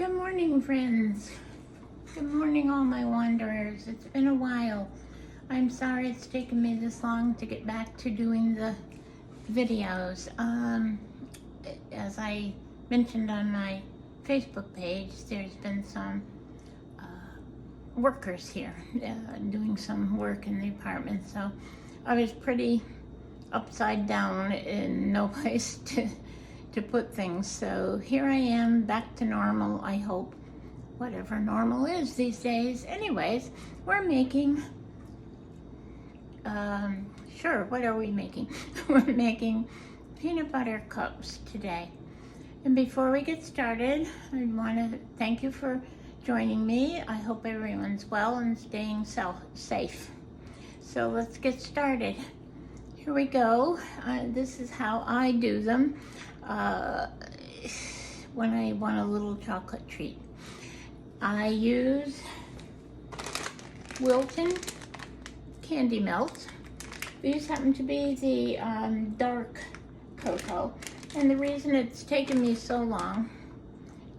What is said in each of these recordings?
Good morning, friends. Good morning, all my wanderers. It's been a while. I'm sorry it's taken me this long to get back to doing the videos. As I mentioned on my Facebook page, there's been some workers here doing some work in the apartment, so I was pretty upside down in no place to put things. So here I am, back to normal, I hope. Whatever normal is these days. Anyways, we're making, what are we making? We're making peanut butter cups today. And before we get started, I want to thank you for joining me. I hope everyone's well and staying safe. So let's get started. Here we go. This is how I do them when I want a little chocolate treat. I use Wilton candy melts. These happen to be the dark cocoa. And the reason it's taken me so long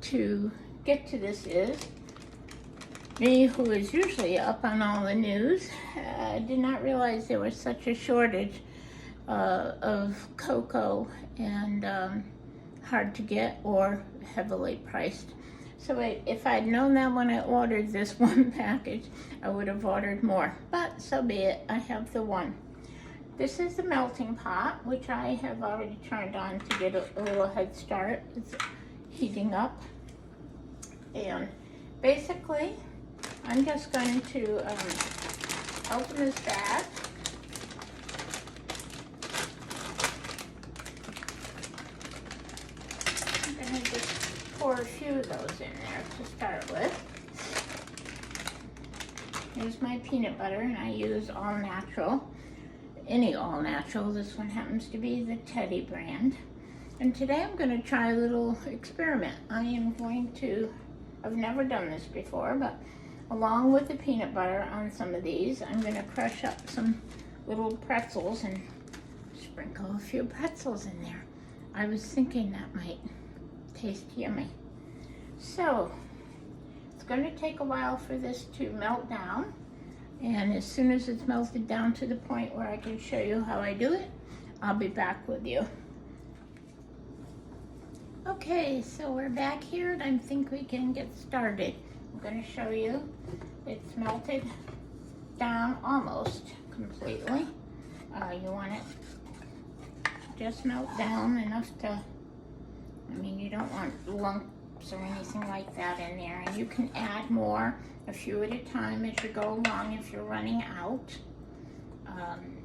to get to this is me, who is usually up on all the news, did not realize there was such a shortage of cocoa and hard to get or heavily priced. So if I'd known that when I ordered this one package, I would have ordered more, but so be it. I have the one. This is the melting pot, which I have already turned on to get a little head start. It's heating up. And basically, I'm just going to open this bag. I'm going to just pour a few of those in there to start with. Here's my peanut butter, and I use all natural. Any all natural. This one happens to be the Teddy brand. And today I'm going to try a little experiment. I've never done this before, but along with the peanut butter on some of these, I'm going to crush up some little pretzels and sprinkle a few pretzels in there. I was thinking that might taste yummy. So it's going to take a while for this to melt down, and as soon as it's melted down to the point where I can show you how I do it, I'll be back with you. Okay, so we're back here and I think we can get started. I'm going to show you it's melted down almost completely. You want it just melt down enough to, you don't want lumps or anything like that in there. And you can add more, a few at a time as you go along if you're running out,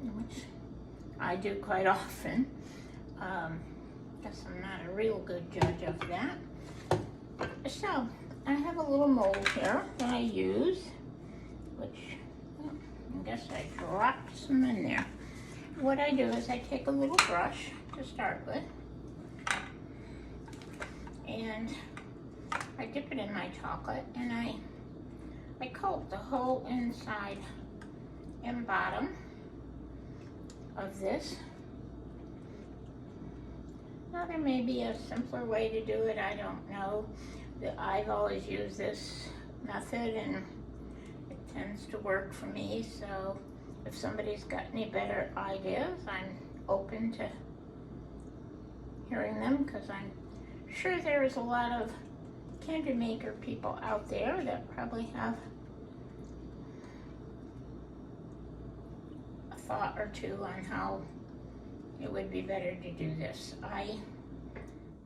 which I do quite often. Guess I'm not a real good judge of that. So I have a little mold here that I use, which I guess I dropped some in there. What I do is I take a little brush to start with, and I dip it in my chocolate, and I coat the whole inside and bottom of this. Now there may be a simpler way to do it, I don't know. I've always used this method and it tends to work for me, so if somebody's got any better ideas, I'm open to hearing them, because I'm sure there's a lot of candy maker people out there that probably have a thought or two on how it would be better to do this. I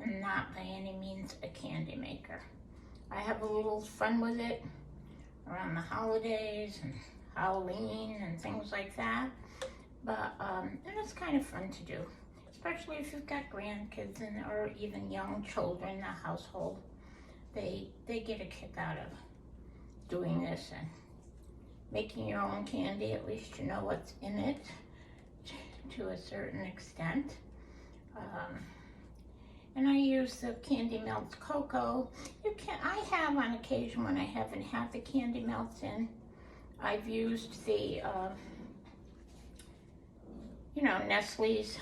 am not by any means a candy maker. I have a little fun with it around the holidays and Halloween and things like that, but and it's kind of fun to do, especially if you've got grandkids or even young children in the household. They get a kick out of doing this and making your own candy. At least you know what's in it to a certain extent. And I use the Candy Melts cocoa. I have on occasion when I haven't had the Candy Melts in, I've used the, Nestle's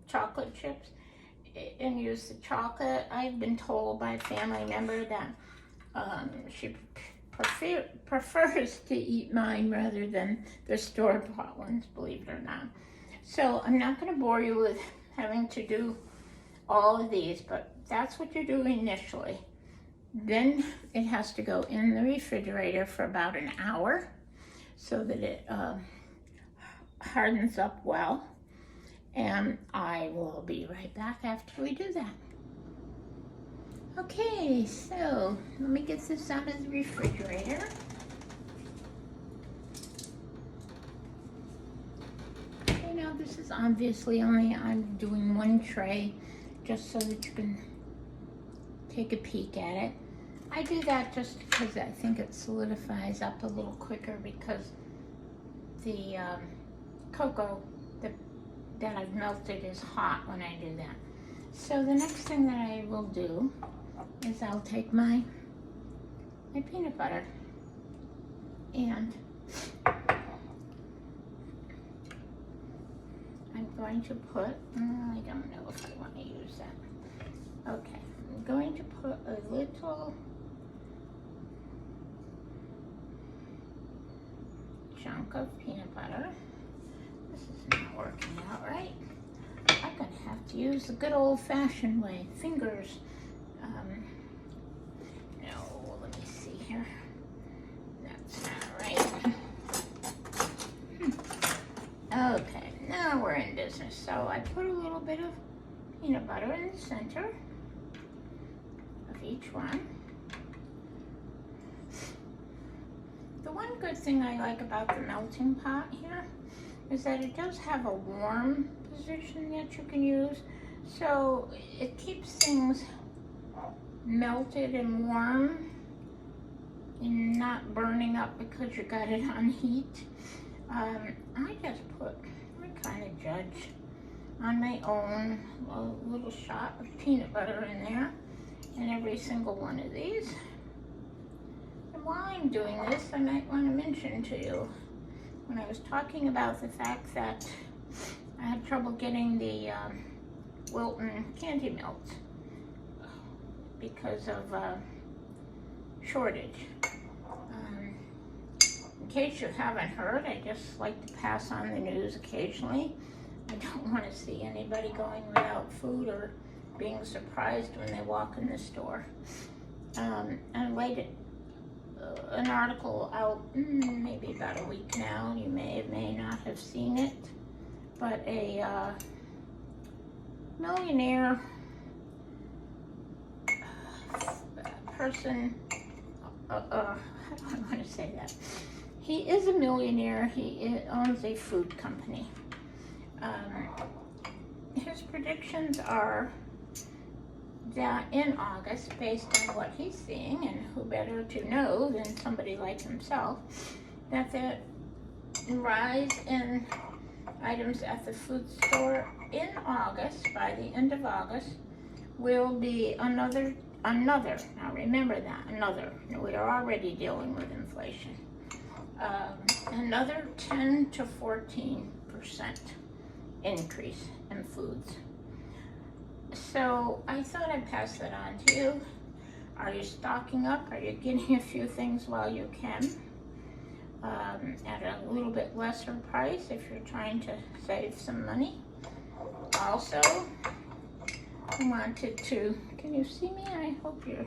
chocolate chips. and use the chocolate. I've been told by a family member that she prefers to eat mine rather than the store-bought ones, believe it or not. So I'm not going to bore you with having to do all of these, but that's what you do initially. Then it has to go in the refrigerator for about an hour so that it hardens up well. And I will be right back after we do that. Okay, so let me get this out of the refrigerator. Okay, now this is obviously I'm doing one tray just so that you can take a peek at it. I do that just because I think it solidifies up a little quicker because the cocoa that I've melted is hot when I do that. So the next thing that I will do is I'll take my peanut butter and I'm going to put, I don't know if I want to use that. Okay, I'm going to put a little chunk of peanut butter. This is not working out right. I'm going to have to use the good old-fashioned way, fingers. No, let me see here. That's not right. Okay, now we're in business. So I put a little bit of peanut butter in the center of each one. The one good thing I like about the melting pot here is that it does have a warm position that you can use. So it keeps things melted and warm and not burning up because you got it on heat. I just put, I kind of judge on my own, a little shot of peanut butter in there in every single one of these. And while I'm doing this, I might want to mention to you, when I was talking about the fact that I had trouble getting the Wilton candy melt because of shortage. In case you haven't heard, I just like to pass on the news occasionally. I don't want to see anybody going without food or being surprised when they walk in the store. I laid an article out maybe about a week now. You may not have seen it, but a millionaire person, how do I want to say that? He is a millionaire. He owns a food company. His predictions are that in August, based on what he's seeing, and who better to know than somebody like himself, that the rise in items at the food store in August, by the end of August, will be another, now remember that, another, we are already dealing with inflation, another 10 to 14% increase in foods. So I thought I'd pass that on to you. Are you stocking up? Are you getting a few things while you can at a little bit lesser price if you're trying to save some money? Also, I wanted to, can you see me? I hope you're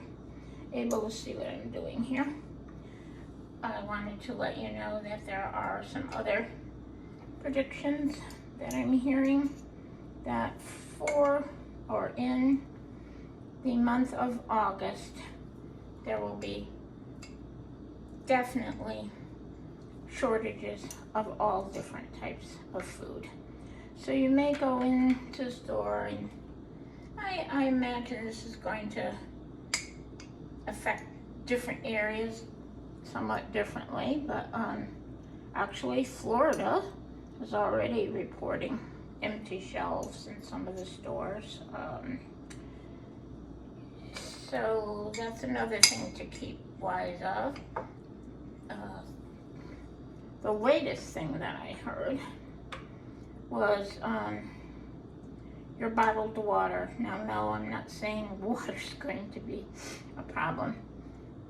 able to see what I'm doing here. I wanted to let you know that there are some other predictions that I'm hearing that for or in the month of August, there will be definitely shortages of all different types of food. So you may go into the store, and I imagine this is going to affect different areas somewhat differently, but actually Florida is already reporting empty shelves in some of the stores. So that's another thing to keep wise of. The latest thing that I heard was your bottled water. Now, no, I'm not saying water's going to be a problem.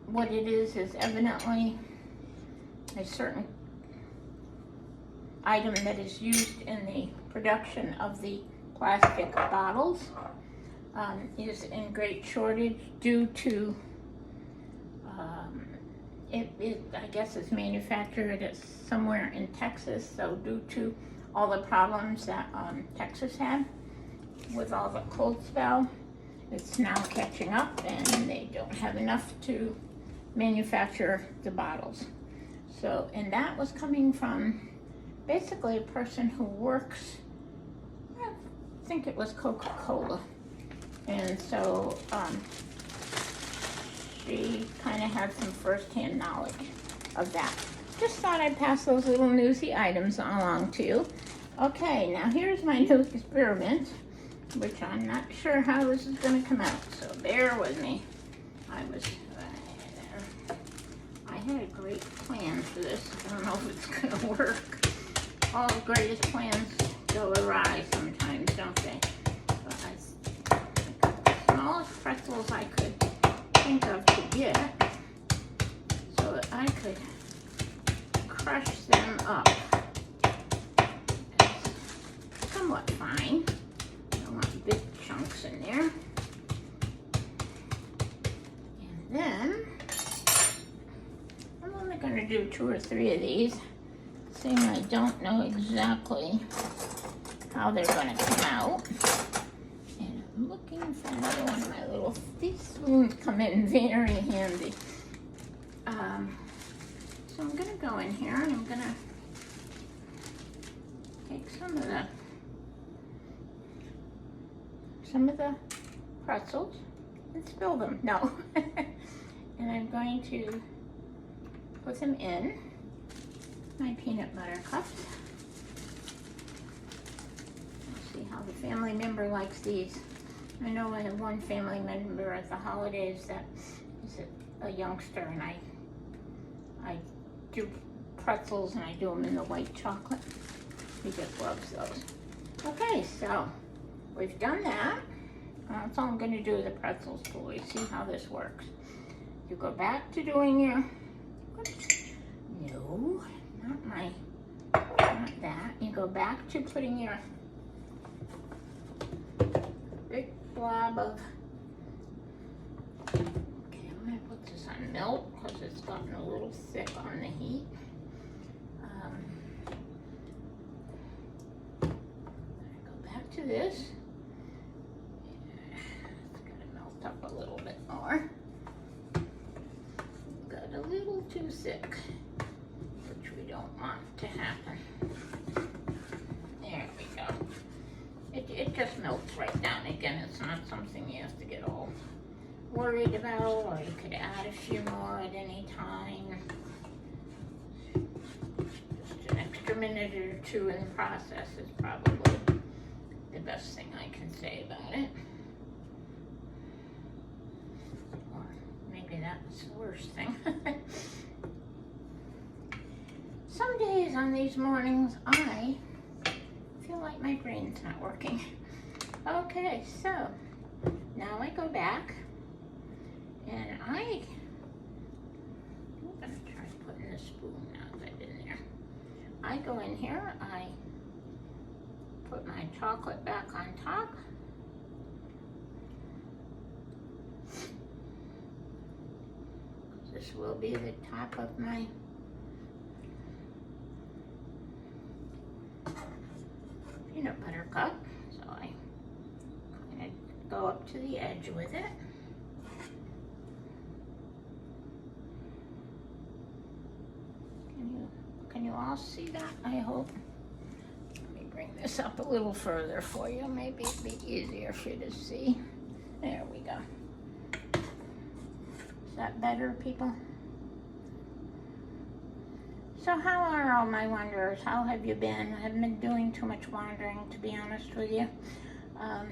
What it is evidently a certain item that is used in the production of the plastic bottles is in great shortage due to I guess it's manufactured somewhere in Texas, so due to all the problems that Texas had with all the cold spell, it's now catching up and they don't have enough to manufacture the bottles. So, and that was coming from basically a person who works, I think it was Coca-Cola. And so she kind of had some first-hand knowledge of that. Just thought I'd pass those little newsy items along to you. Okay, now here's my new experiment, which I'm not sure how this is going to come out, so bear with me. I had a great plan for this. I don't know if it's going to work. All the greatest plans go awry sometimes, don't they? But I got the smallest pretzels I could think of to get so that I could crush them up somewhat fine. I don't want big chunks in there. And then I'm only going to do 2 or 3 of these, seeing I don't know exactly how they're going to come out. And I'm looking for another one of my little, these spoons come in very handy. So I'm going to go in here and I'm going to take some of the pretzels and spill them. No. And I'm going to put them in my peanut butter cups. Let's see how the family member likes these. I know I have one family member at the holidays that is a youngster, and I do pretzels and I do them in the white chocolate. He just loves those. Okay, so we've done that. That's all I'm going to do with the pretzels till we see how this works. You go back to doing your, no, not that. You go back to putting your big blob of, okay, I'm going to put this on milk because it's gotten a little thick on the heat. Go back to this. It's got to melt up a little bit more. Got a little too thick, which we don't want to happen. There we go. It just melts right down. Again, it's not something you have to get all worried about, or you could add a few more at any time. Just an extra minute or 2 in the process is probably the best thing I can say about it. Or maybe that's the worst thing. Some days on these mornings, I feel like my brain's not working. Okay, so now I go back and I'm gonna try putting the spoon now that I'm in there. I go in here, I put my chocolate back on top. This will be the top of my peanut butter cup, so I kind of go up to the edge with it. Can you all see that? I hope. Let me bring this up a little further for you. Maybe it'd be easier for you to see. There we go. Is that better, people? So how are all my wanderers? How have you been? I haven't been doing too much wandering, to be honest with you. I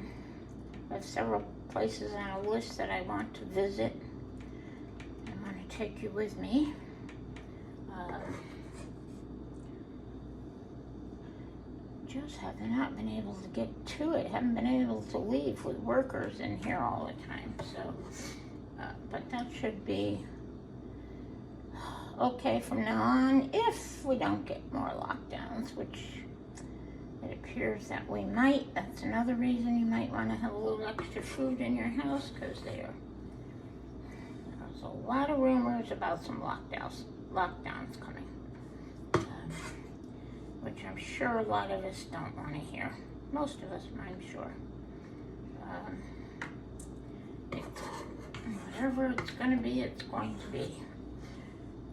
have several places on a list that I want to visit. I want to take you with me. just have not been able to get to it. Haven't been able to leave with workers in here all the time. So, but that should be okay from now on if we don't get more lockdowns, which it appears that we might. That's another reason you might want to have a little extra food in your house, because there's a lot of rumors about some lockdowns coming, which I'm sure a lot of us don't want to hear. Most of us, I'm sure. Whatever it's going to be, it's going to be.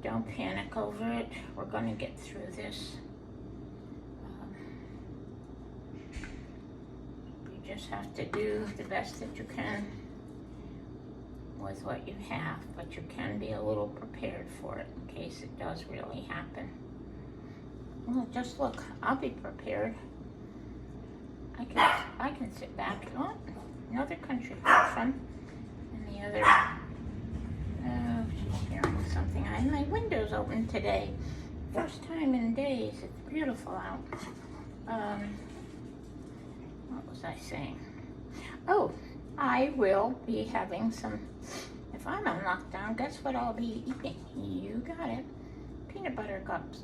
Don't panic over it. We're going to get through this. You just have to do the best that you can with what you have, but you can be a little prepared for it in case it does really happen. Well, just look, I'll be prepared. I can sit back. Oh, another country from, and the other. Oh, she's hearing something. I have my windows open today. First time in days. It's beautiful out. What was I saying? Oh, I will be having some, if I'm on lockdown, guess what I'll be eating? You got it. Peanut butter cups.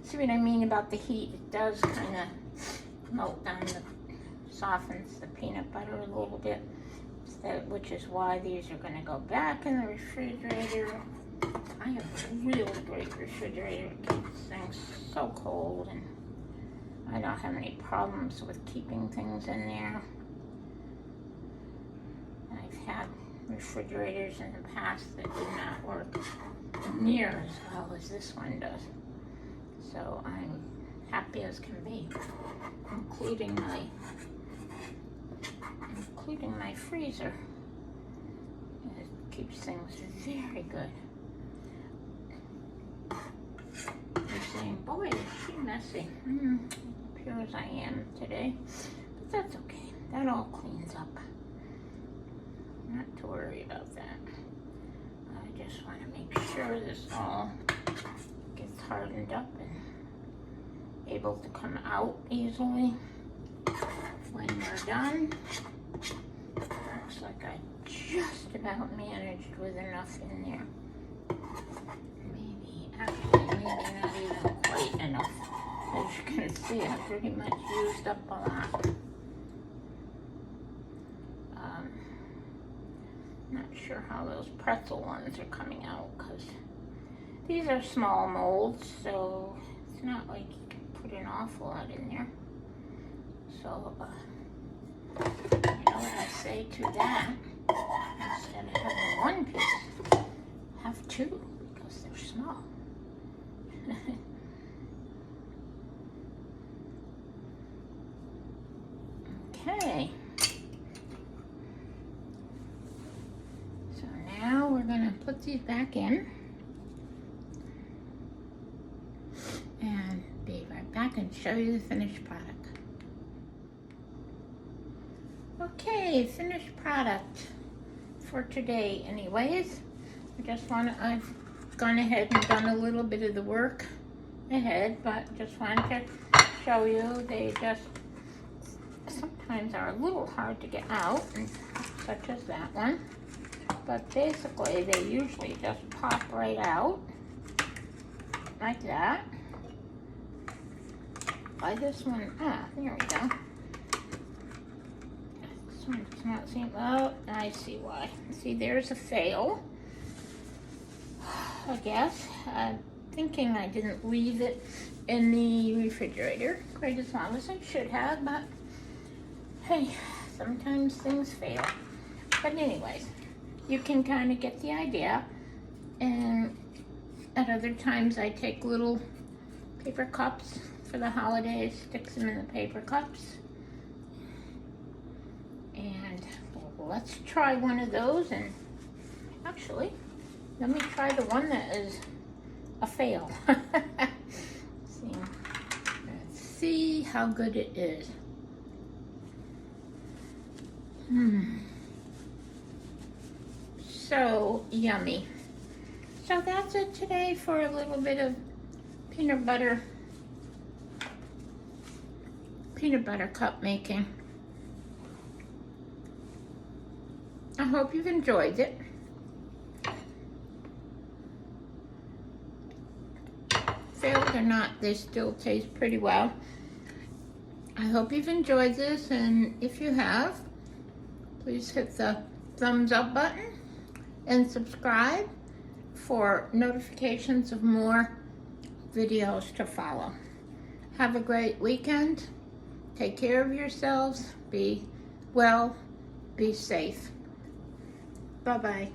See what I mean about the heat? It does kind of melt down, softens the peanut butter a little bit, which is why these are going to go back in the refrigerator. I have a really great refrigerator. It keeps things so cold, and I don't have any problems with keeping things in there. I've had refrigerators in the past that did not work near as well as this one does. So I'm happy as can be, including my freezer. It keeps things very good. You're saying, boy, is she messy. It appears I am today, but that's okay. That all cleans up. Not to worry about that. I just want to make sure this all gets hardened up and able to come out easily when we're done. Looks like I just about managed with enough in there. Maybe not even quite enough. As you can see, I pretty much used up a lot. Not sure how those pretzel ones are coming out, because these are small molds, so it's not like you can put an awful lot in there. So, you know what I say to that? Instead of having one piece, have two, because they're small. Okay. So now we're going to put these back in and be right back and show you the finished product. Okay, finished product for today anyways. I've gone ahead and done a little bit of the work ahead, but just wanted to show you. They just sometimes are a little hard to get out, such as that one. But basically, they usually just pop right out, like that. By this one, there we go. This one does not seem, oh, I see why. See, there's a fail, I guess. I'm thinking I didn't leave it in the refrigerator quite as long as I should have, but hey, sometimes things fail. But anyways, you can kind of get the idea. And at other times I take little paper cups for the holidays, sticks them in the paper cups. And let's try one of those. And actually, let me try the one that is a fail. Let's see how good it is. So yummy. So that's it today for a little bit of peanut butter cup making. I hope you've enjoyed it. Failed or not, they still taste pretty well. I hope you've enjoyed this, and if you have, please hit the thumbs up button and subscribe for notifications of more videos to follow. Have a great weekend. Take care of yourselves. Be well. Be safe. Bye-bye.